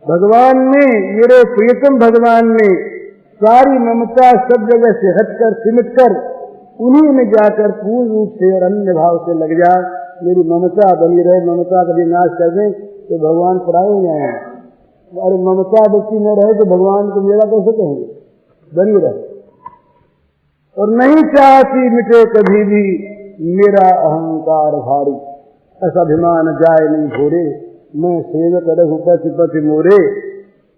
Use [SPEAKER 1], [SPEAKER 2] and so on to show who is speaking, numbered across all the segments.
[SPEAKER 1] भगवान ने, मेरे प्रियतम भगवान ने सारी ममता सब जगह से हटकर सिमटकर उन्हीं में जाकर पूर्ण रूप से और अन्य भाव से लग जा। मेरी ममता बनी रहे, ममता कभी नाश कर दें तो भगवान पराए हो जाएंगे। अरे ममता व्यक्ति न रहे तो भगवान को मेरा कैसे कहेंगे, बनी रहे। और नहीं चाहती मिटे कभी भी मेरा अहंकार भारी, ऐसा अभिमान जाए नहीं भोरे, मैं सेवक रघुपति पति मोरे।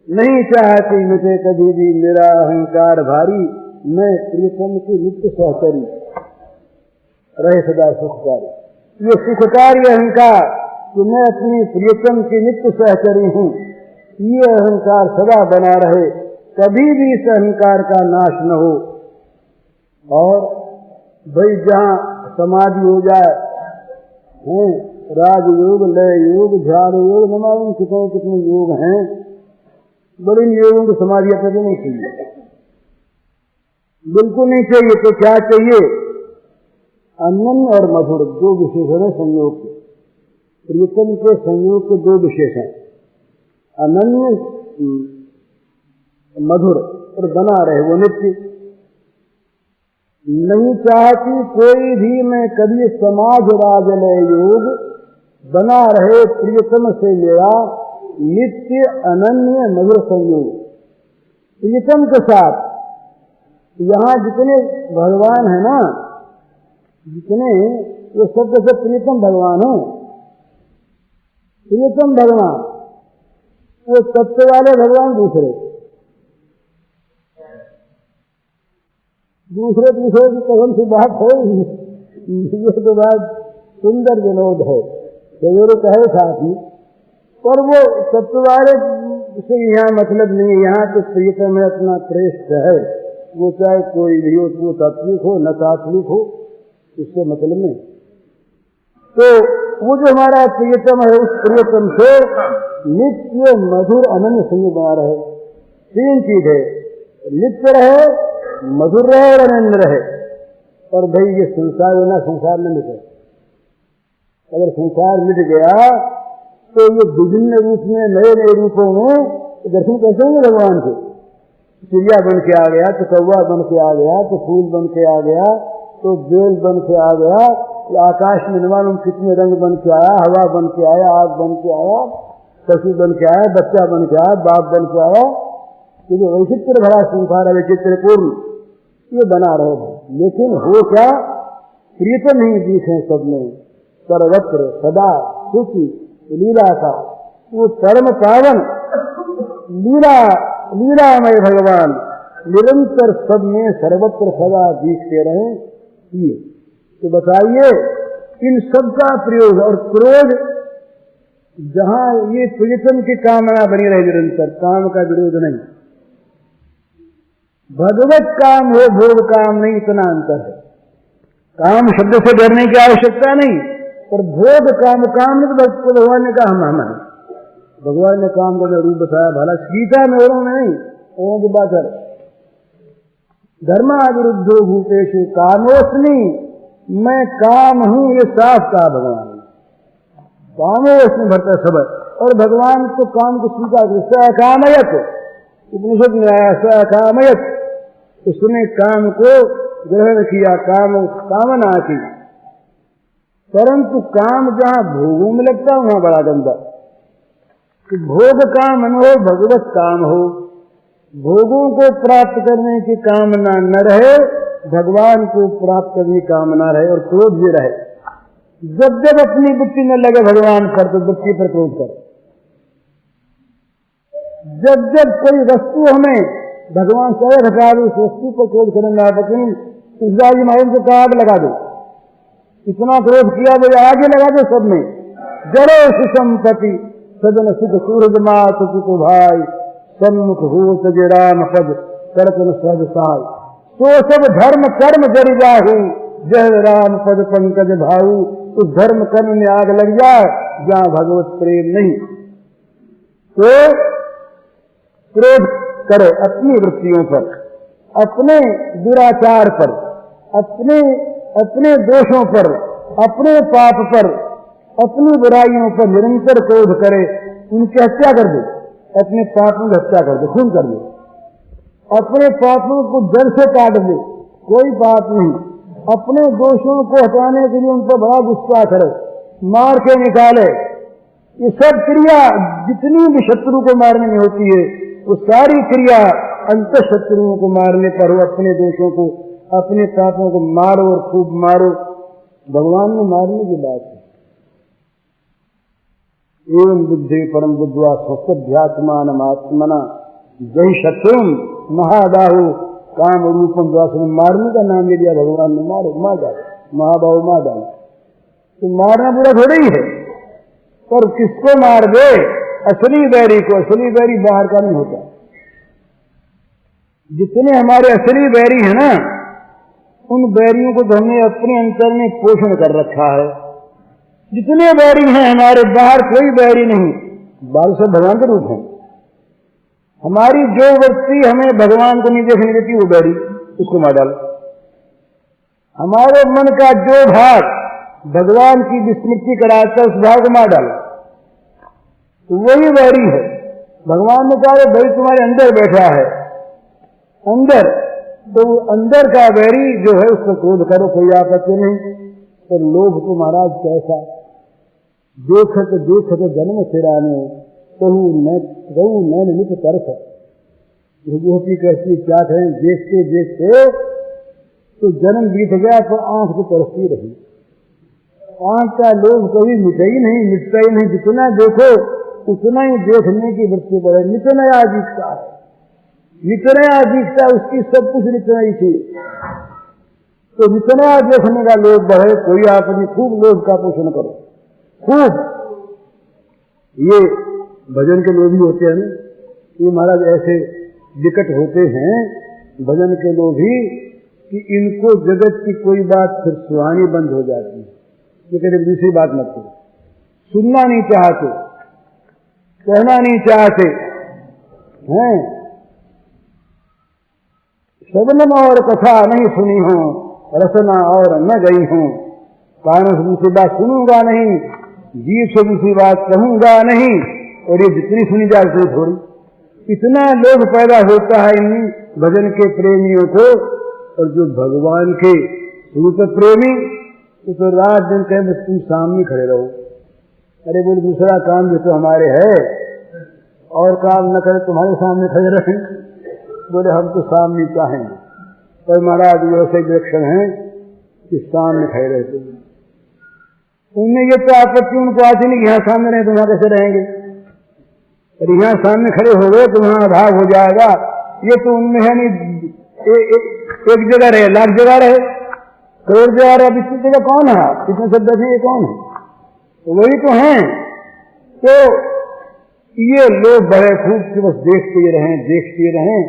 [SPEAKER 1] नहीं चाहती मिटे कभी भी मेरा अहंकार भारी, मैं प्रियतम की नित्य सहचरी, रहे सदा सुखकारी। ये सुखकारी अहंकार कि मैं अपनी प्रियतम की नित्य सहचरी हूँ, ये अहंकार सदा बना रहे, कभी भी इस अहंकार का नाश न हो। और भाई जहाँ समाधि हो जाए, राजयोग, लय योग, ध्यान योग, न मालूम कितने योग हैं, बड़े योगों की समाधियां कभी नहीं चाहिए, बिल्कुल नहीं चाहिए। तो क्या चाहिए? अनन्य और मधुर दो विशेषण है संयोग के, प्रियतम के संयोग के दो विशेषण, अनन्य मधुर, और बना रहे वो नित्य। नहीं चाहती कोई भी मैं कभी समाज राजलय योग, बना रहे प्रियतम से मेरा नित्य अनन्य मधुर संयोग। प्रियतम के साथ यहाँ जितने भगवान है ना, जितने ये सब के सब प्रियतम भगवान है। प्रियतम भगवान वो तत्व वाले भगवान दूसरे की कौन सी बात है? ये तो बात सुंदर विनोद है, सवेरे कहे साथी, पर वो तत्व वाले से यहाँ मतलब नहीं है। यहाँ तो प्रियतम है, अपना श्रेष्ठ है, वो चाहे कोई भी हो, वो तात्विक हो न तात्विक हो, इससे मतलब नहीं। तो वो जो हमारा प्रियतम है, उस प्रियतम से नित्य मधुर अनन्य संयोग बना रहे। तीन चीज है, नित्य रहे, मधुर रहे और अनन्य रहे। और भाई ये संसार होना, संसार में मिटे। अगर संसार मिट गया तो ये विभिन्न रूप में, नए नए रूपों में दर्शन कैसे होंगे भगवान के? चिड़िया बन के आ गया, तो कौवा बन के आ गया, तो फूल बन के आ गया, तो बेल बन के आ गया, आकाश में न मालूम कितने रंग बन के आया, हवा बन के आया, आग बन के आया, पशु बन के आया, बच्चा बन के आया, बाप बन के आया। ये जो वैचित्र भरा संसार है, वैचित्र पूर्ण, ये बना रहे। लेकिन हो क्या? प्रियतम ही दिखे सब में, सर्वत्र सदा सुखी लीला का वो परम पावन लीलामय भगवान निरंतर सब में सर्वत्र सदा दिखते रहे। ये तो बताइए, इन सब का प्रयोग और क्रोध, जहां ये प्रियतम की कामना बनी रहे निरंतर, काम का विरोध नहीं। भगवत काम हो, भोग काम नहीं, इतना अंतर है। काम शब्द से डरने की आवश्यकता नहीं, पर भोग काम नहीं। तो भगवान ने कहा हम है, भगवान ने काम का रूप बताया भला, गीता में और नहीं, ओं की बात है। धर्माविरुद्धो भूतेषु कामोस्मि, मैं काम हूं, ये साफ कहा भगवान ने। कामोस्मि भरता सब, और भगवान तो काम को स्वीकार कर, सकामयत, उपनिषद में आया सकामयत, उसने काम को ग्रहण किया, कामना की। परंतु काम जहां भोगों में लगता है वहां बड़ा गंदा। तो भोग काम न हो, भगवत काम हो, भोगों को प्राप्त करने की कामना न रहे, भगवान को प्राप्त करने की कामना रहे, और क्रोध भी रहे। जब जब अपनी बुद्धि न लगे भगवान पर, तो बुद्धि पर क्रोध कर। जब जब कोई वस्तु हमें भगवान से हटा दो, उस वस्तु पर क्रोध करना, लेकिन इस मालूम को आग लगा दो, इतना क्रोध किया वो आगे लगा दो सब में। जड़ो सुसंपत्ति सदन सुख सूरज मात को भाई, सन्मुख हो तजे राम पद करतन सहज सहाय। तो सब धर्म कर्म जड़ जाहू, जय राम पद पंकज भाऊ। उस धर्म कर्म में आग लग जाए जहां भगवत प्रेम नहीं। तो क्रोध करो अपनी वृत्तियों पर, अपने दुराचार पर, अपने दोषों पर, अपने पाप पर, अपनी बुराइयों पर निरंतर क्रोध करे, उनकी हत्या कर दो। अपने पापों की हत्या कर दे, खून कर दे, अपने पापों को जड़ से काट दे, कोई पाप नहीं, अपने दोषों को हटाने के लिए उन पर बड़ा गुस्सा करे, मार के निकाले। ये सब क्रिया जितनी भी शत्रु को मारने में होती है, वो सारी क्रिया अंत शत्रुओं को मारने पर हो। अपने दोषों को, अपने पापों को मारो और खूब मारो। भगवान ने मारने की बात है। एवं बुद्धि परम बुद्ध्वा स्वस्त्यात्मानमात्मना जय शत्रु महाबाहु काम रूपम द्वासम। मारने का नाम ले दिया भगवान ने, मारो, मार डालो, महाबाहु मार डालो। तो मारना बुरा थोड़ा ही है, पर किसको मार दे? असली बैरी को। असली बैरी बाहर का नहीं होता। जितने हमारे असली बैरी हैं ना, उन बैरियों को तो हमने अपने अंतर में पोषण कर रखा है। जितने बैरी हैं हमारे, बाहर कोई बैरी नहीं, बाहर सब भगवान के रूप हैं। हमारी जो वृत्ति हमें भगवान को नहीं देखने देती, वो बैरी, उसको मार डालो। हमारे मन का जो भाग भगवान की विस्मृति कराता है, उस भाव को मार डालो, तो वही बैरी है। भगवान ने कहा बैरी तुम्हारे अंदर बैठा है, अंदर, तो अंदर का बैरी जो है उसको क्रोध करो, कोई आपत्ति नहीं। पर लोभ तो महाराज कैसा, देखत देखत जन्म सिराने कहू नैन नित तरस। गोपी कहती क्या कहें, देखते देखते तो जन्म बीत गया, तो आंख तो तरसती रही। आंख का लोभ कभी मिटा ही नहीं, मिटता ही नहीं। जितना देखो उतना ही देखने की वृत्ति बढ़े। नित नया दिखता है, जितना दिखता उसकी सब कुछ जितना ही थी, तो जितना देखने का लोभ बढ़े, कोई आपने खूब लोभ का पोषण करो, खूब। ये भजन के लोभी होते हैं ना, ये महाराज ऐसे विकट होते हैं भजन के लोभी कि इनको जगत की कोई बात फिर सुहानी बंद हो जाती है। ये कहते दूसरी बात मत करो, सुनना नहीं चाहते, कहना नहीं चाहते हैं। शबनम और कथा नहीं सुनी हो, रसना और न गई हूं, कानों से दूसरी बात सुनूंगा नहीं, जीभ से दूसरी बात कहूंगा नहीं, और ये जितनी सुनी जाए उतनी थोड़ी। इतना लोभ पैदा होता है इन भजन के प्रेमियों को। और जो भगवान के रूप प्रेमी, तो रात दिन कहे बस तुम सामने खड़े रहो। अरे बोले दूसरा काम जो तो हमारे है, और काम न करे तुम्हारे सामने खड़े रहे। बोले हम तो सामने चाहेंगे, पर महाराज वैसे विलक्षण है कि सामने खड़े रहते। उनमें ये तो आपत्ति उनको आती नहीं, यहाँ सामने रहे तो वहां कैसे रहेंगे, और यहाँ सामने खड़े हो गए तो वहां भाग हो जाएगा। ये तो उनमें है नहीं, एक जगह रहे, लाख जगह रहे, करोड़ जगह रहे, अब इतनी जगह कौन है, इतने शब्द है ये कौन है, तो वही तो हैं। तो ये लोग बड़े खूब से बस देखते ही रहें, देखते रहें।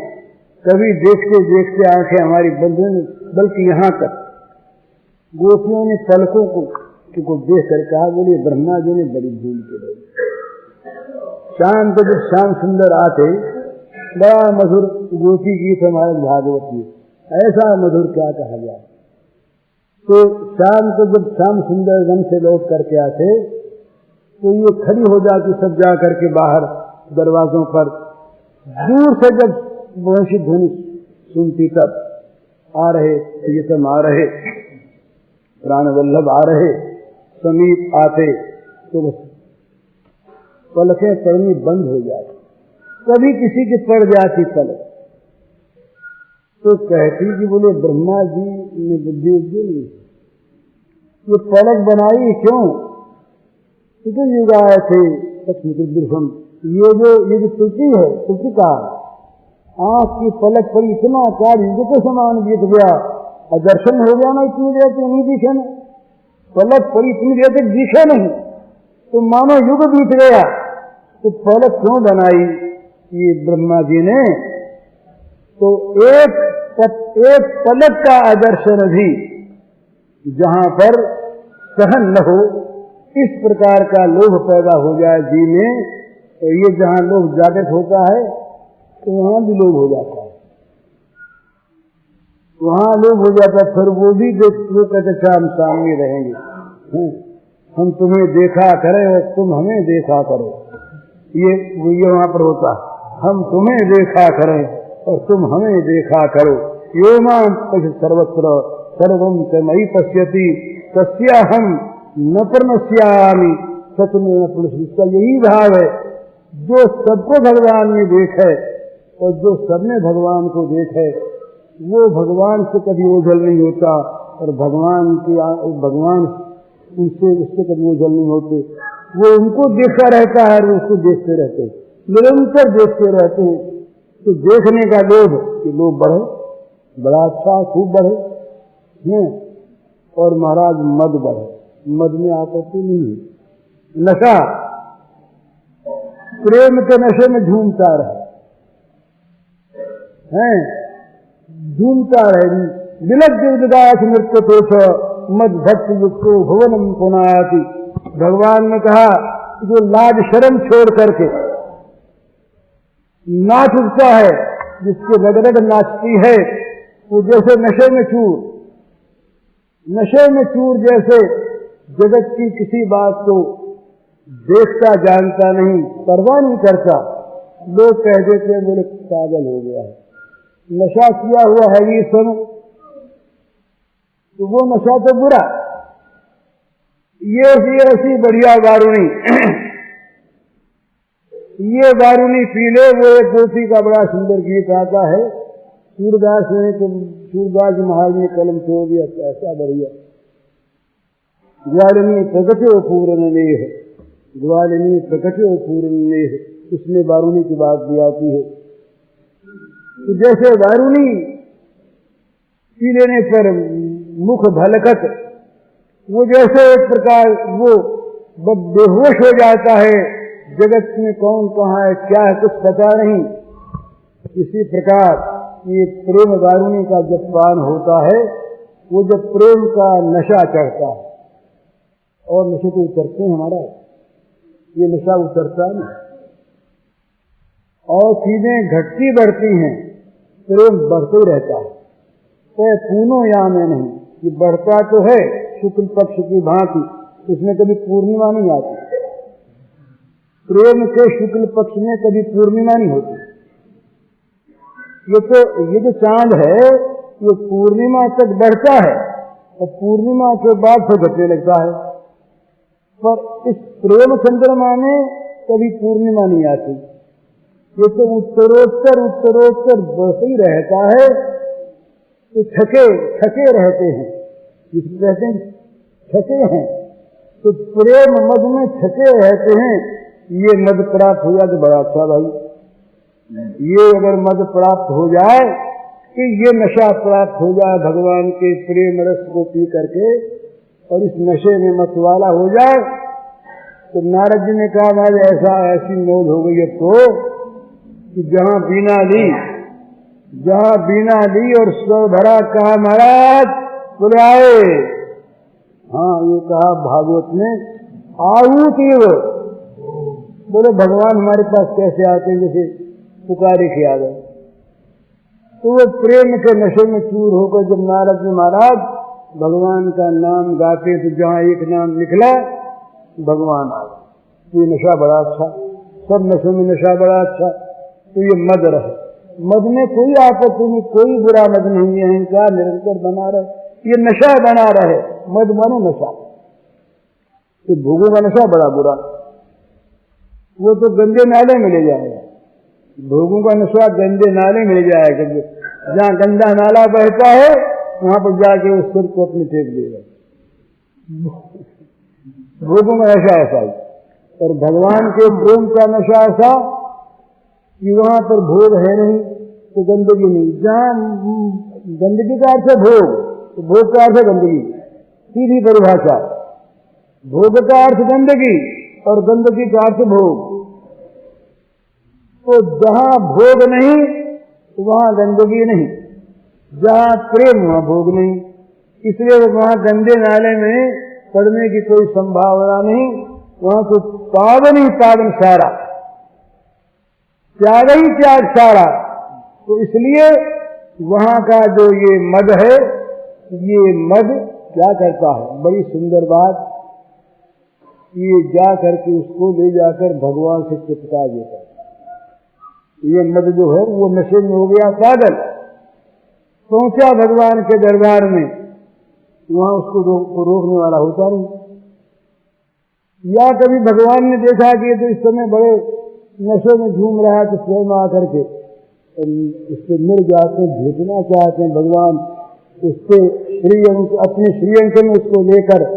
[SPEAKER 1] कभी देखते देखते आंखें हमारी बंद नहीं, बल्कि यहाँ तक गोपियों ने पलकों को देख कर कहा, बोले ब्रह्मा जी ने बड़ी भूल के रही। शाम को जब श्याम सुंदर आते, बड़ा मधुर गोपी गीत हमारे भागवत में, ऐसा मधुर क्या कहा जाए। तो शाम को जब श्याम सुंदर वन से लौट करके आते, तो ये खड़ी हो जाती सब जा करके बाहर दरवाजों पर। दूर से जब वंशी ध्वनि सुनती तब आ रहे प्रियतम, आ रहे प्राण वल्लभ, आ रहे समीप आते, तो बस पलकें पड़नी बंद हो जाती। कभी किसी की पड़ जाती पलक, तो कहती कि बोले ब्रह्मा जी ने बुद्धि नहीं, ये पलक बनाई क्यों? कितने युग आए थे पश्चिम, ये जो तुलसी है, तुलसी का आंख की पलक पर इतना कार्य युग के समान बीत गया, और दर्शन हो गया ना इतनी देर तक नहीं दिखे ना, पलक पर इतनी देर तक दिखे नहीं, तो मानो युग बीत गया। तो पलक क्यों बनाई ये ब्रह्मा जी ने? तो एक पलक का आदर्शन भी जहां पर सहन न हो, इस प्रकार का लोभ पैदा हो जाए जी में, तो ये जहां लोभ जागृत होता है तो वहां भी लोभ हो जाता है, वहां लोभ हो जाता है। फिर वो भी वो कहते अच्छा हम सामने रहेंगे, हम तुम्हें देखा करें और तुम हमें देखा करो। ये वहां पर होता, हम तुम्हें देखा करें और तुम हमें देखा करो। यो मां पश्य सर्वत्र सर्वं च मयि पश्यति तस्याहं न प्रणश्यामि सत्यमेव पुरुषः। इसका यही भाव है, जो सबको भगवान में देखे और जो सब में भगवान को देखे वो भगवान से कभी ओझल नहीं होता, और भगवान उससे कभी ओझल नहीं होते। वो उनको देखता रहता है और उसको देखते रहते हैं, निरंतर देखते रहते हैं। तो देखने का लोभ कि लोग बढ़े, बड़ा अच्छा खूब बढ़े, और महाराज मद बढ़े, मद में आपत्ति नहीं है। नशा, प्रेम के नशे में झूमता रहे, झूमता रहे। विलज्ज उद्गास नृत्य तो मद भक्ति युक्तो भुवनम पुनाति। भगवान ने कहा जो लाज शर्म छोड़ करके नाच उठता है, जिसके रगरग नाचती है, वो जैसे नशे में चूर जैसे जगत की किसी बात को देखता जानता नहीं, परवाह नहीं करता। लोग कह देते हैं बोले पागल हो गया है, नशा किया हुआ है ये सब, तो वो नशा तो बुरा। ये ऐसी बढ़िया वारुणी ये वारुणी पी ले। वो एक गोपी का बड़ा सुंदर गीत आता है, सूरदास ने तो सूरदास महाराज ने कलम छोड़ दिया, ऐसा बढ़िया। ग्वालिनी प्रगट्यो पूर्ण नेह, ग्वालिनी प्रगट्यो पूर्ण नेह, उसमें वारुणी की बात भी आती है। तो जैसे वारुणी पी लेने पर मुख भलकत, वो जैसे एक प्रकार वो बेहोश हो जाता है, जगत में कौन कहाँ है क्या है कुछ पता नहीं। इसी प्रकार ये प्रेम वारुणी का जब पान होता है, वो जब प्रेम का नशा चढ़ता है, और नशे तो उतरते हैं हमारा, ये नशा उतरता नहीं, और चीजें घटती बढ़ती हैं, प्रेम बढ़ते रहता है। तो पूनो या में नहीं, ये बढ़ता तो है शुक्ल पक्ष की भांति, इसमें कभी पूर्णिमा नहीं आती। प्रेम के शुक्ल पक्ष में कभी पूर्णिमा नहीं होती। ये जो चांद है ये पूर्णिमा तक बढ़ता है और पूर्णिमा के बाद फिर घटने लगता है, पर इस प्रेम चंद्रमा में कभी पूर्णिमा नहीं आती। ये तो उत्तरोत्तर बढ़ते ही रहता है, तो थके रहते हैं, जिसको कहते हैं थके हैं। तो प्रेम मद में थके रहते हैं। ये मद प्राप्त हो जाए तो बड़ा अच्छा भाई, ये अगर मद प्राप्त हो जाए कि ये नशा प्राप्त हो जाए भगवान के प्रेम रस को पी करके, और इस नशे में मतवाला हो जाए, तो नारद जी ने कहा महाराज ऐसी मौज हो गई है तो कि जहां बीना ली और स्वर भरा, कहा महाराज बोले आए। हाँ ये कहा भागवत में आऊतीव, बोले भगवान हमारे पास कैसे आते हैं, जैसे पुकारे के आ गए। तो वो प्रेम के नशे में चूर होकर जब नारद जी महाराज भगवान का नाम गाते, तो जहाँ एक नाम निकला भगवान आ गए। तो ये नशा बड़ा अच्छा, सब नशों में नशा बड़ा अच्छा। तो ये मद रहे, मद में कोई आपत्ति नहीं, कोई बुरा मद नहीं है, अहंकार निरंतर बना रहे, ये नशा बना रहे, मद माने नशा। तो भोगों का नशा बड़ा बुरा, वो तो गंदे नाले में ले जाएगा। भोगों का नशा गंदे नाले में ले जाएगा, जहाँ गंदा नाला बहता है वहां पर जाके उस सिर को अपने फेंक देगा। भोगों का नशा ऐसा ही, और भगवान के प्रेम का नशा ऐसा कि वहां पर भोग है नहीं तो गंदगी नहीं। जहाँ गंदगी का अर्थ है भोग, तो भोग का अर्थ है गंदगी, सीधी परिभाषा। भोग का अर्थ गंदगी और गंदगी का अर्थ भोग। तो जहां भोग नहीं वहां गंदगी नहीं, जहां प्रेम वहां भोग नहीं, इसलिए वहां गंदे नाले में पड़ने की कोई संभावना नहीं। वहां तो पावन ही पावन सारा, त्याग ही त्याग सारा। तो इसलिए वहां का जो ये मद है, ये मद क्या करता है, बड़ी सुंदर बात। ये जा करके उसको ले जाकर भगवान से चिपका देता। ये मद जो है वो नशे में हो गया पागल, पहुंचा भगवान के दरबार में, वहां उसको रोकने वाला होता नहीं। या कभी भगवान ने देखा कि तो इस समय बड़े नशे में झूम रहा है, तो स्वयं आकर के उससे मिल जाते, भेजना चाहते हैं भगवान, उससे श्रीअंक अपने श्रीअंक में उसको लेकर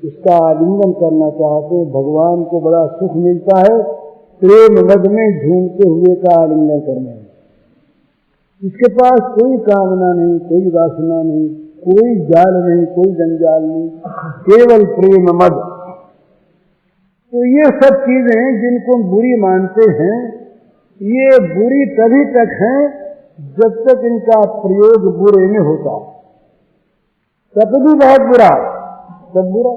[SPEAKER 1] उसका आलिंगन करना चाहते। भगवान को बड़ा सुख मिलता है प्रेम मद में झूमते हुए का आलिंगन करने में। इसके पास कोई कामना नहीं, कोई वासना नहीं, कोई जाल नहीं, कोई जंजाल नहीं, केवल प्रेम मद। तो ये सब चीजें जिनको बुरी मानते हैं, ये बुरी तभी तक हैं जब तक इनका प्रयोग बुरे में होता। तब भी बहुत बुरा, सब बुरा।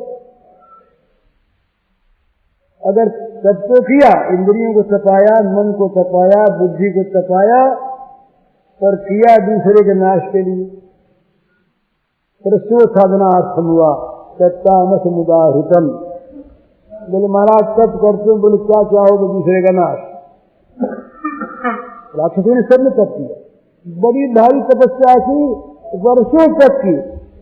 [SPEAKER 1] अगर तब तो किया, इंद्रियों को तपाया, मन को तपाया, बुद्धि को तपाया, पर किया दूसरे के नाश के लिए। परसो साधनार्थम हुआ तत्तामस मुदाहृतम। बोले महाराज तप करते हो, बोले क्या चाहोगे? दूसरे का नाश। राक्षसों ने सबने तप किया, बड़ी भारी तपस्या की, वर्षों तक की,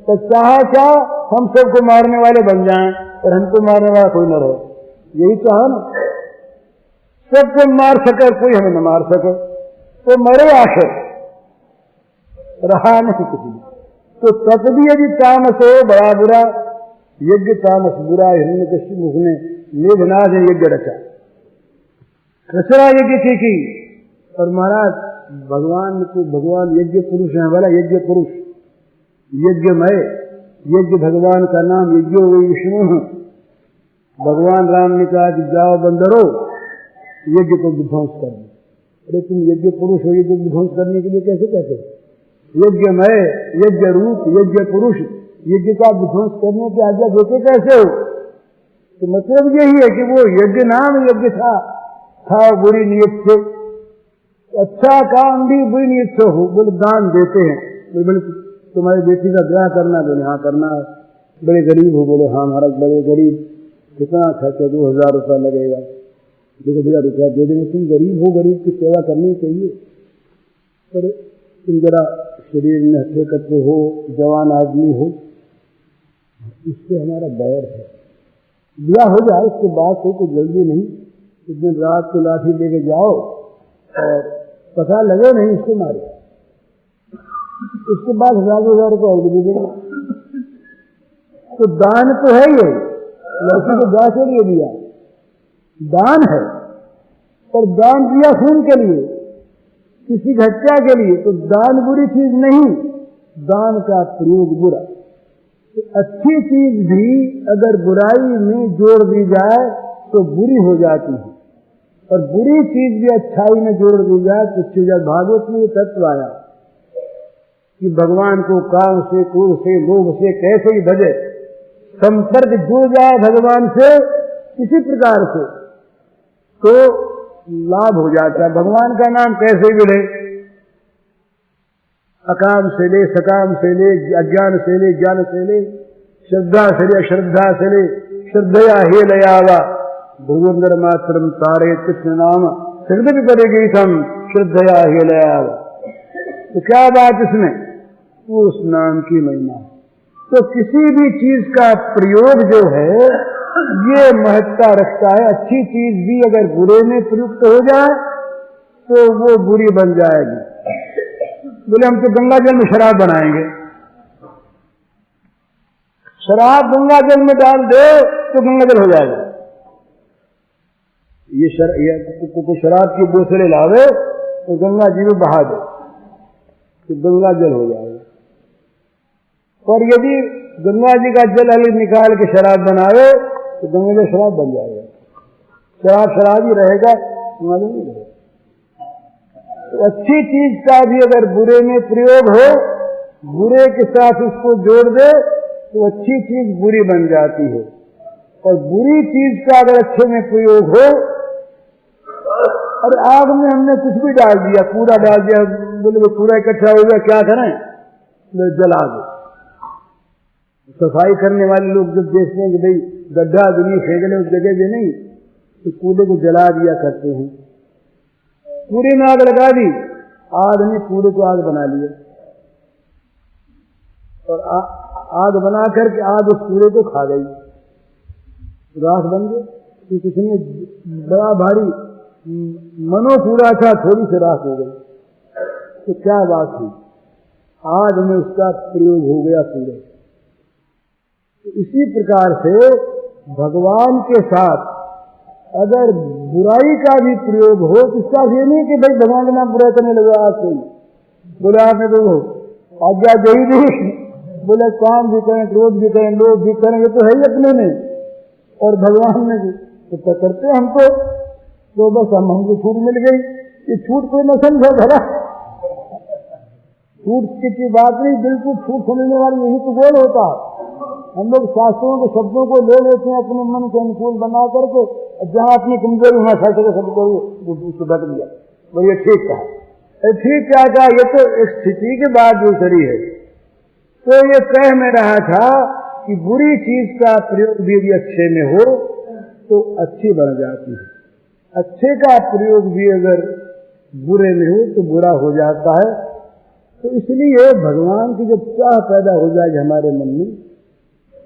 [SPEAKER 1] तो चाहा क्या हम सबको मारने वाले बन जाएं और हमको मारने वाला कोई न रहे। यही चाहा ना, सबको मार सके कोई हमें न मार सके, तो मरे आखिर, रहा नहीं किसी। तो तप भी यदि तामस हो बड़ा बुरा, यज्ञ तामस बुरा। हिरण्यकशिपु ने मेघनाद ने यज्ञ रचा, रचना यज्ञ की। और महाराज भगवान को, भगवान यज्ञ पुरुष है, वाला यज्ञ पुरुष, यज्ञमय, यज्ञ भगवान का नाम यज्ञो वही विष्णु। भगवान राम ने कहा कि जाओ बंदरो यज्ञ को विध्वंस कर दो। अरे तुम यज्ञ पुरुष हो, यज्ञ विध्वंस करने के लिए कैसे कहते हो? यज्ञमय, यज्ञ रूप, यज्ञ पुरुष, यज्ञ का विध्वंस करने की आज्ञा देते कैसे हो? तो मतलब यही है कि वो यज्ञ नाम यज्ञ था बुरी नीयत से, अच्छा काम भी बुरी नीयत से हो। बोले दान देते हैं, बोले तुम्हारी बेटी का ब्याह करना, बोले हाँ करना है। बड़े गरीब हो, बोले हाँ महाराज बड़े गरीब, कितना खर्चा? 2000 रुपया लगेगा। देखो भैया रुपया दे देंगे, तुम गरीब हो, गरीब की सेवा करनी चाहिए, पर तुम जरा शरीर में हथे कट्टे हो, जवान आदमी हो, इससे हमारा बैर है। ब्याह हो जाए उसके बाद कोई जल्दी नहीं, एक दिन रात को लाठी लेके जाओ और पता लगे नहीं इसको मारे, उसके बाद 1000 रुपये और दे देंगे। तो दान तो है ये, लड़की को ब्याह के लिए दिया, दान है, पर दान दिया खून के लिए, किसी हत्या के लिए। तो दान बुरी चीज नहीं, दान का प्रयोग बुरा। तो अच्छी चीज भी अगर बुराई में जोड़ दी जाए तो बुरी हो जाती है, और बुरी चीज भी अच्छाई में जोड़ दी जाए तो अच्छी हो जाए। भागवत में ये तत्व आया कि भगवान को काम से, क्रोध से, लोभ से कैसे ही भजे, संपर्क जुड़ जाए भगवान से किसी प्रकार से तो लाभ हो जाता है। भगवान का नाम कैसे भी ले, अकाम से ले, सकाम से ले, अज्ञान से ले, ज्ञान से ले, श्रद्धा से ले, अश्रद्धा से ले, श्रद्धया हे लयावा भुवंदर मात्रम तारे कृष्ण नाम श्रद्धा भी करेगी हम श्रद्धया हे लयावा। तो क्या बात इसमें? वो उस नाम की महिमा। तो किसी भी चीज का प्रयोग जो है ये महत्ता रखता है। अच्छी चीज भी अगर बुरे में प्रयुक्त हो जाए तो वो बुरी बन जाएगी। बोले हम तो गंगा जल में शराब बनाएंगे, शराब गंगा जल में डाल दे तो गंगा जल हो जाएगा। ये शराब की बोतलें लावे तो गंगा जी में बहा दे तो गंगा जल हो जाएगा। और यदि गंगा जी का जल अलग निकाल के शराब बनावे तो गंगा जल शराब बन जाएगा। शराब ही रहेगा, मालूम नहीं रहेगा। तो अच्छी चीज का भी अगर बुरे में प्रयोग हो, बुरे के साथ उसको जोड़ दे तो अच्छी चीज बुरी बन जाती है, और बुरी चीज का अगर अच्छे में प्रयोग हो, और आग में हमने कुछ भी डाल दिया, कूड़ा डाल दिया, बोले वो कूड़ा इकट्ठा हो गया, क्या करें? जला दो। सफाई करने वाले लोग जब देखते हैं कि भाई गड्ढा आदमी फेंक ले उस जगह भी नहीं, तो कूड़े को जला दिया करते हैं। कूड़े में आग लगा दी, आदमी कूड़े को आग बना लिया, और आग बना करके आग उस कूड़े को खा गई, राख बन गई। तो कितनी बड़ा भारी मनो कूड़ा था, थोड़ी सी राख हो गई, तो क्या बात हुई, आग में उसका प्रयोग हो गया कूड़े। तो इसी प्रकार से भगवान के साथ अगर बुराई का भी प्रयोग हो तो इसका ये नहीं कि भाई भगवान के नाम बुरा करने लगे, आज कोई बोले आपने तो आज्ञा दे ही नहीं, बोले काम भी करें, क्रोध भी करें, लोभ भी करें, ये तो है ही अपने में, और भगवान ने तो करते हमको, तो बस हमको छूट मिल गई। ये छूट कोई न समझो भरा, छूट की बात नहीं, बिल्कुल छूट समझने वाली यही तो गोल होता। हम लोग शास्त्रों के शब्दों को ले लेते हैं अपने मन के अनुकूल बना करके, जहाँ अपनी कमजोरी होना चाहते शब्द को उसको बदल दिया, वो ये ठीक कहा। ठीक क्या कहा, ये तो एक स्थिति के बाद जो करी है। तो ये कह में रहा था कि बुरी चीज का प्रयोग भी यदि अच्छे में हो तो अच्छी बन जाती है, अच्छे का प्रयोग भी अगर बुरे में हो तो बुरा हो जाता है। तो इसलिए भगवान की जब चाह पैदा हो जाएगी हमारे मन में,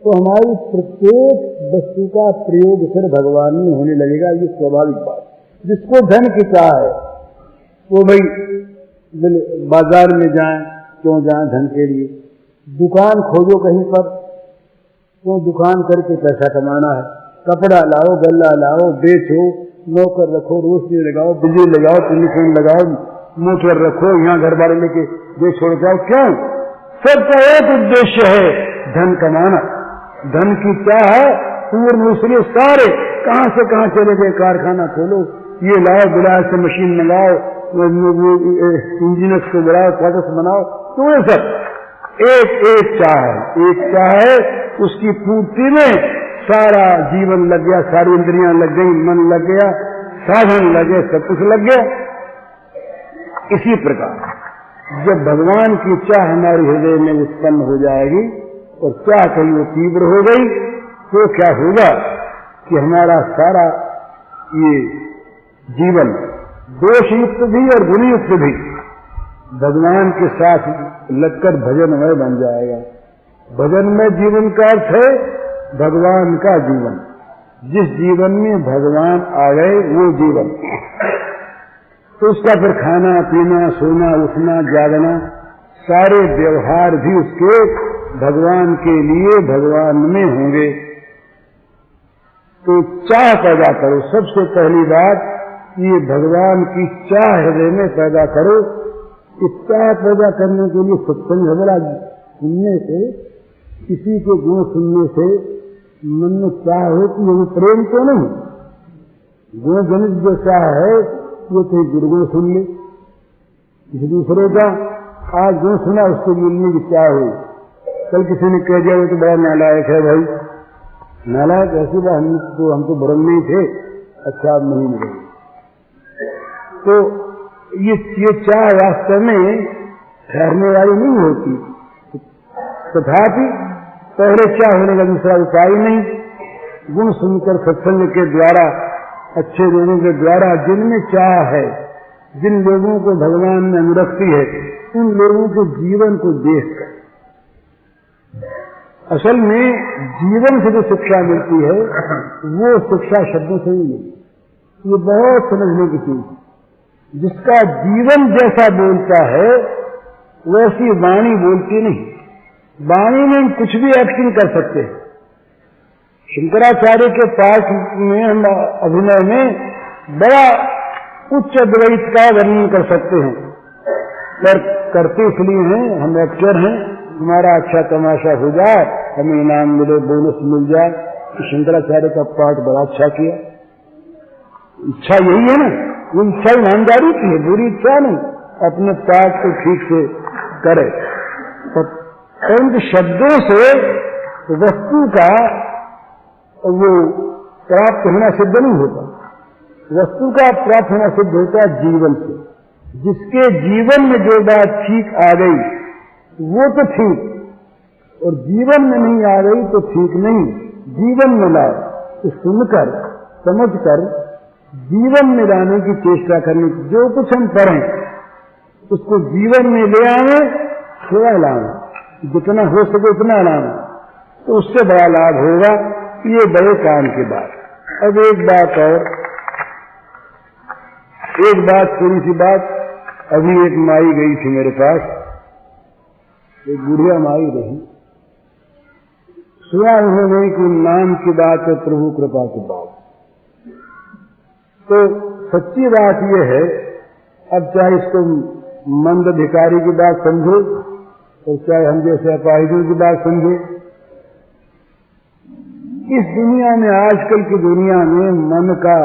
[SPEAKER 1] तो हमारी प्रत्येक वस्तु का प्रयोग फिर भगवान में होने लगेगा। ये स्वाभाविक बात। जिसको धन की चाह है वो भाई बाजार में जाए, क्यों जाए धन के लिए, दुकान खोजो कहीं पर, क्यों दुकान करके पैसा कमाना है, कपड़ा लाओ, गल्ला लाओ, बेचो, नौकर रखो, रोशनी लगाओ, बिजली लगाओ, टेलीफोन लगाओ, मोटर रखो, यहाँ घर वाले लेके दे छोड़ जाओ, क्यों? सबका एक उद्देश्य है धन कमाना। धन की क्या है पूर्ण, इसलिए सारे कहां से कहां चले गए, कारखाना खोलो, ये लाओ, बिलास से मशीन मंगाओ, इंजीनियर्स को बुलाओ, कागज बनाओ, तो ये सब एक चाह है, एक चाह है, उसकी पूर्ति में सारा जीवन लग गया, सारी इंद्रियां लग गई, मन लग गया, साधन लगे, सब कुछ लग गया। इसी प्रकार जब भगवान की चाह हमारे हृदय में उत्पन्न हो जाएगी और चाह कहीं वो तीव्र हो गई, तो क्या होगा कि हमारा सारा ये जीवन दोषयुक्त भी और गुणयुक्त भी भगवान के साथ लगकर भजनमय बन जाएगा। भजनमय जीवन का अर्थ है भगवान का जीवन। जिस जीवन में भगवान आ गए वो जीवन, तो उसका फिर खाना पीना, सोना, उठना, जागना, सारे व्यवहार भी उसके भगवान के लिए भगवान में होंगे। तो चाह पैदा करो, सबसे पहली बात ये भगवान की चाह हृदय में पैदा करो। इस चाह पैदा करने के लिए सत्संग झगड़ा सुनने से, किसी के गुण सुनने से मन में चाह होती है, वो प्रेम तो नहीं, गुण जनित जो चाह है वो कहीं गुरुगुण सुन ले, किसी दूसरे का आज गुण सुना उसको मिलने की चाह हुई, कल किसी ने कह दिया वो तो बड़ा नालायक है, भाई नालायक ऐसी बात, हम तो भ्रम नहीं थे, अच्छा आप नहीं मिलेंगे। तो ये चाह वास्तव में ठहरने वाली नहीं होती, तथापि पहले चाह होने का दूसरा उपाय नहीं। गुण सुनकर सत्संग के द्वारा, अच्छे लोगों के द्वारा जिनमें चाह है, जिन लोगों को भगवान ने अनुरक्ति है, उन लोगों के जीवन को देखकर, असल में जीवन से जो शिक्षा मिलती है वो शिक्षा शब्दों से ही मिलती, ये बहुत समझने की चीज। जिसका जीवन जैसा बोलता है वैसी वाणी बोलती नहीं। वाणी में हम कुछ भी एक्टिंग कर सकते हैं। शंकराचार्य के पाठ में हम अभिनय में बड़ा उच्च द्वैत का वर्णन कर सकते हैं, पर करते इसलिए हैं, हम एक्टर हैं, हमारा अच्छा तमाशा हो जाए, हमें इनाम मिले, बोनस मिल जाए। तो शंकराचार्य का पाठ बड़ा अच्छा किया। इच्छा यही है ना, वो इच्छा ईमानदारी की है, बुरी इच्छा नहीं, अपने पाठ को ठीक से करे। परंतु शब्दों से वस्तु का वो प्राप्त होना सिद्ध नहीं होता। वस्तु का प्राप्त होना सिद्ध होता है जीवन से। जिसके जीवन में जो बात ठीक आ गई वो तो ठीक, और जीवन में नहीं आ रही तो ठीक नहीं, जीवन में लाए। तो सुनकर समझकर जीवन में लाने की चेष्टा करनी। जो कुछ हम पढ़ें उसको जीवन में ले आए, थोड़ा लाएं, जितना हो सके उतना लाएं, तो उससे बड़ा लाभ होगा। ये बड़े काम की बात। अब एक बात और, एक बात, थोड़ी सी बात। अभी एक माई गई थी मेरे पास, एक बुढ़िया माई रही। सुना उन्होंने कि नाम की बात है, प्रभु कृपा की बात। तो सच्ची बात यह है, अब चाहे इसको मंद अधिकारी की बात समझो और चाहे हम जैसे अपाहिजों की बात समझो, इस दुनिया में, आजकल की दुनिया में मन का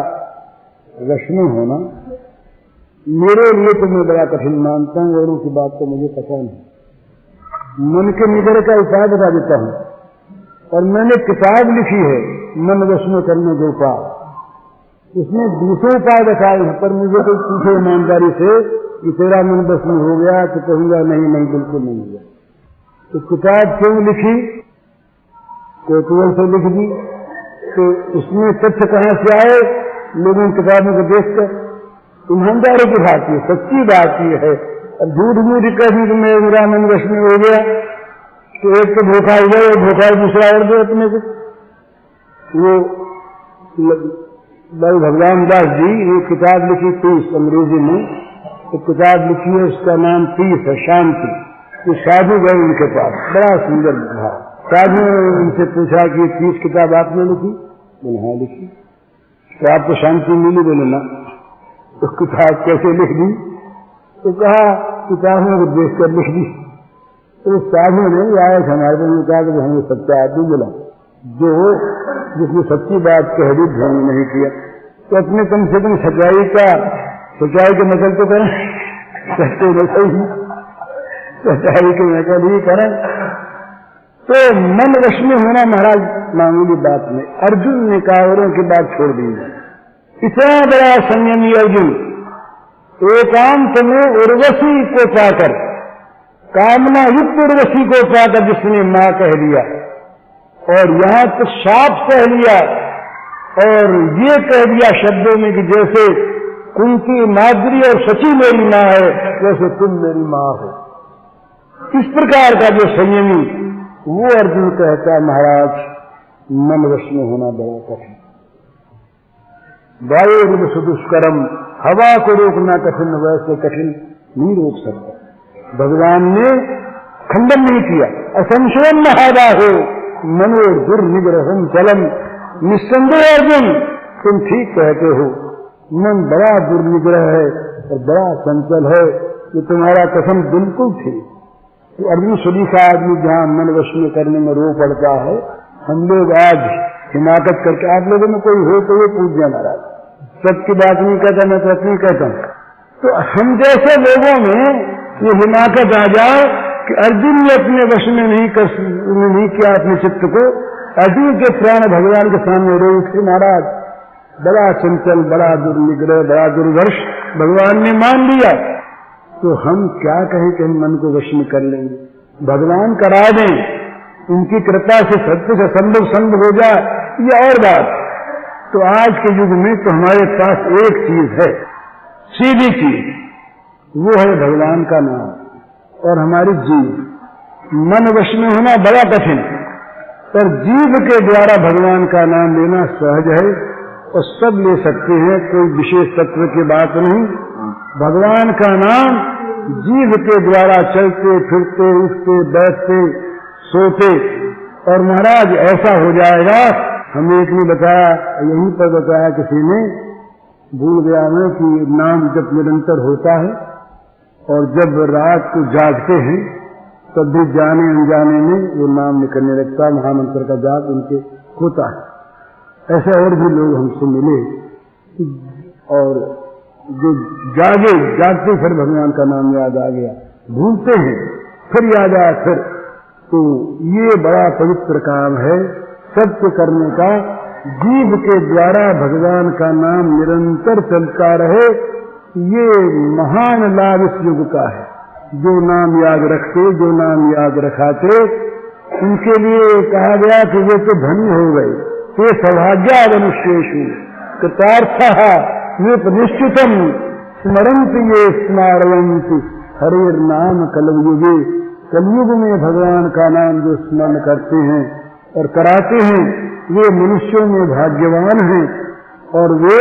[SPEAKER 1] वश में होना मेरे लिए तो मैं बड़ा कठिन मानता हूं। औरों की बात तो मुझे पता नहीं। मन के निग्रह का उपाय बता देता हूं, और मैंने किताब लिखी है मन वश में करने के उपाय। उसमें दूसरे उपाय बताए हैं, पर मुझे कोई पूछे ईमानदारी से कि तेरा मन वश में हो गया, तो कहूंगा नहीं नहीं, बिल्कुल नहीं हुआ। तो किताब क्यों लिखी? कोतूहल से लिख दी। तो उसमें तथ्य कहां से आए? लोगों की किताबों को देखकर। ईमानदारी की बात है, सच्ची बात ये है। अब झूठ मूठ कहने कि मेरा मन वश में हो गया, तो एक तो धोखा इधर और धोखा दूसरा और दो अपने को। वो भाई भगवान दास जी ये किताब लिखी पीस, अंग्रेजी में तो किताब लिखी है, उसका नाम पीस है, शांति। तो साधु गए उनके पास, बड़ा सुंदर था। साधु ने उनसे पूछा कि पीस किताब आपने लिखी? बोले हाँ लिखी। तो आपको शांति मिली? बोले ना। तो किताब कैसे लिख दी? तो कहा किताबों को देखकर लिख दी। तो साधु ने आए हमारे को कहा कि हमें सच्चा आदमी मिला, जो जिसने सच्ची बात कह दी, ध्यान नहीं किया। तो अपने कम से कम सच्चाई के नकल तो करें, सच्चे नकल ही, सच्चाई के नकल ही करें। तो मन वश में होना महाराज मामूली बात नहीं। अर्जुन ने कहा औरों की बात छोड़ दी। इतना बड़ा संयमी अर्जुन एकांत में उर्वशी को पाकर, कामना युक्त उर्वशी को पाकर जिसने मां कह दिया, और यहां तो शाप कह लिया, और ये कह दिया शब्दों में कि जैसे कुंती माद्री और सची मेरी मां है, वैसे तुम मेरी मां हो। इस प्रकार का जो संयमी, वो अर्जुन कहता महाराज मन वश में होना बड़ा कठिन। वायु सुदुष्करम, हवा को रोकना कठिन, वैसे कठिन नहीं रोक सकता। भगवान ने खंडन नहीं किया। असंशयम महाबाहो मनो दुर्निग्रहम चलम। निस्संदेह अर्जुन तुम ठीक कहते हो, मन बड़ा दुर्निग्रह है और बड़ा चंचल है, ये तुम्हारा कथन बिल्कुल ठीक। तो अर्जुन सभी का आदमी जहां मन वश में करने में रो पड़ता है, हम लोग आज हिमाकत करके, आप लोगों में कोई हो तो ये पूछ जाना महाराज, सबकी बात नहीं कहता, मैं तो अपनी कहता हूं। तो हम जैसे लोगों में ये हिमाकत आ जाए कि अर्जुन ने अपने वश में नहीं किया अपने चित्त को, अर्जुन के प्राण भगवान के सामने रो उठे महाराज, बड़ा चंचल, बड़ा दुर्निग्रह, बड़ा दुर्वर्ष भगवान ने मान लिया। तो हम क्या कहें कि हम मन को वश में कर लेंगे? भगवान करा दें, उनकी कृपा से सब कुछ असंभव संभव हो जाए, ये और बात। तो आज के युग में तो हमारे पास एक चीज है, सीधी चीज, वो है भगवान का नाम और हमारी जीव। मन वश में होना बड़ा कठिन, पर जीव के द्वारा भगवान का नाम लेना सहज है और सब ले सकते हैं, कोई विशेष तत्व की बात नहीं। भगवान का नाम जीव के द्वारा चलते फिरते, उठते बैठते, सोते, और महाराज ऐसा हो जाएगा। हमें एक ने बताया, यहीं पर बताया किसी ने, भूल गया मैं, कि नाम जब निरंतर होता है और जब रात को जागते हैं तब भी जाने अनजाने में वो नाम निकलने लगता, महामंत्र का जाप उनके होता है। ऐसे और भी लोग हमसे मिले, और जो जागते फिर भगवान का नाम याद आ गया, भूलते हैं फिर याद आया फिर। तो ये बड़ा पवित्र काम है सत्य करने का, जीव के द्वारा भगवान का नाम निरंतर चलता रहे। ये महान लाभ इस युग का है। जो नाम याद रखते, जो नाम याद रखाते, उनके लिए कहा गया कि वे तो धनी हो गए, ते सौभाग्या मनुष्येषु कृतार्थः निश्चितम स्मरन्ति ये स्मारयन्ति हरेर नाम कलयुगे। कलयुग में भगवान का नाम जो स्मरण करते हैं और कराते हैं वे मनुष्यों में भाग्यवान हैं और वे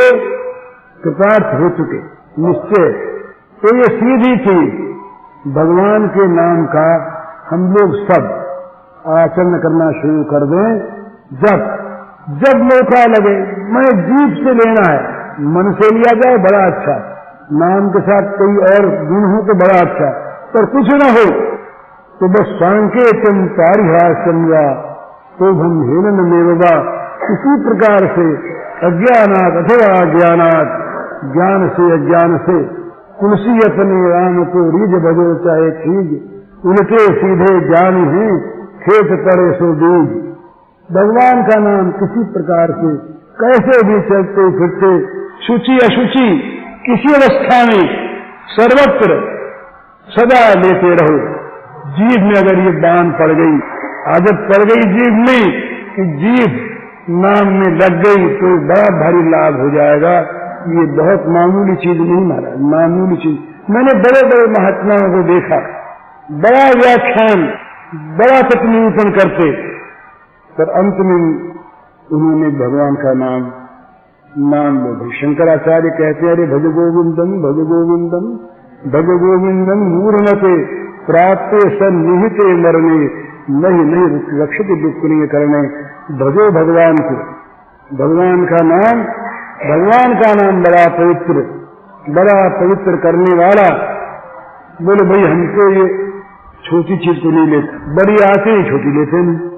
[SPEAKER 1] कृतार्थ हो चुके निश्चय। तो ये सीधी चीज भगवान के नाम का हम लोग सब आचरण करना शुरू कर दें। जब मौका लगे, मैं जीभ से लेना है, मन से लिया जाए बड़ा अच्छा, नाम के साथ कोई और गुण हो तो बड़ा अच्छा, पर कुछ न हो तो बस सांकेतम पारिहास्यम्या तो हम हेलन मेवगा। इसी प्रकार से अज्ञानात अथवा अज्ञानात, ज्ञान से अज्ञान से तुलसी अपने राम को रीझ भजो चाहे खीज, उनके सीधे ज्ञान हैं खेत करे सो बीज। भगवान का नाम किसी प्रकार से कैसे भी चलते फिरते शुचि अशुचि किसी अवस्था में सर्वत्र सदा लेते रहो। जीभ में अगर ये बाण पड़ गई, आदत पड़ गई जीभ में कि जीभ नाम में लग गई तो बड़ा भारी लाभ हो जाएगा। ये बहुत मामूली चीज नहीं महाराज, मामूली चीज। मैंने बड़े बड़े महात्माओं को देखा, बड़ा व्याख्यान बड़ा तत्निरूपण करते, पर अंत में उन्होंने भगवान का नाम लो। शंकराचार्य कहते हैं अरे भज गोविंदम भज गोविंदम भज गोविंदम मूर्णते प्राप्ते सन्निहिते मरणे नहीं रक्षित दुख नहीं करने। भजो भगवान को, भगवान का नाम बड़ा पवित्र करने वाला। बोले भाई हमको ये छोटी चीज को नहीं लेते, बड़ी आते ही छोटी लेते नहीं।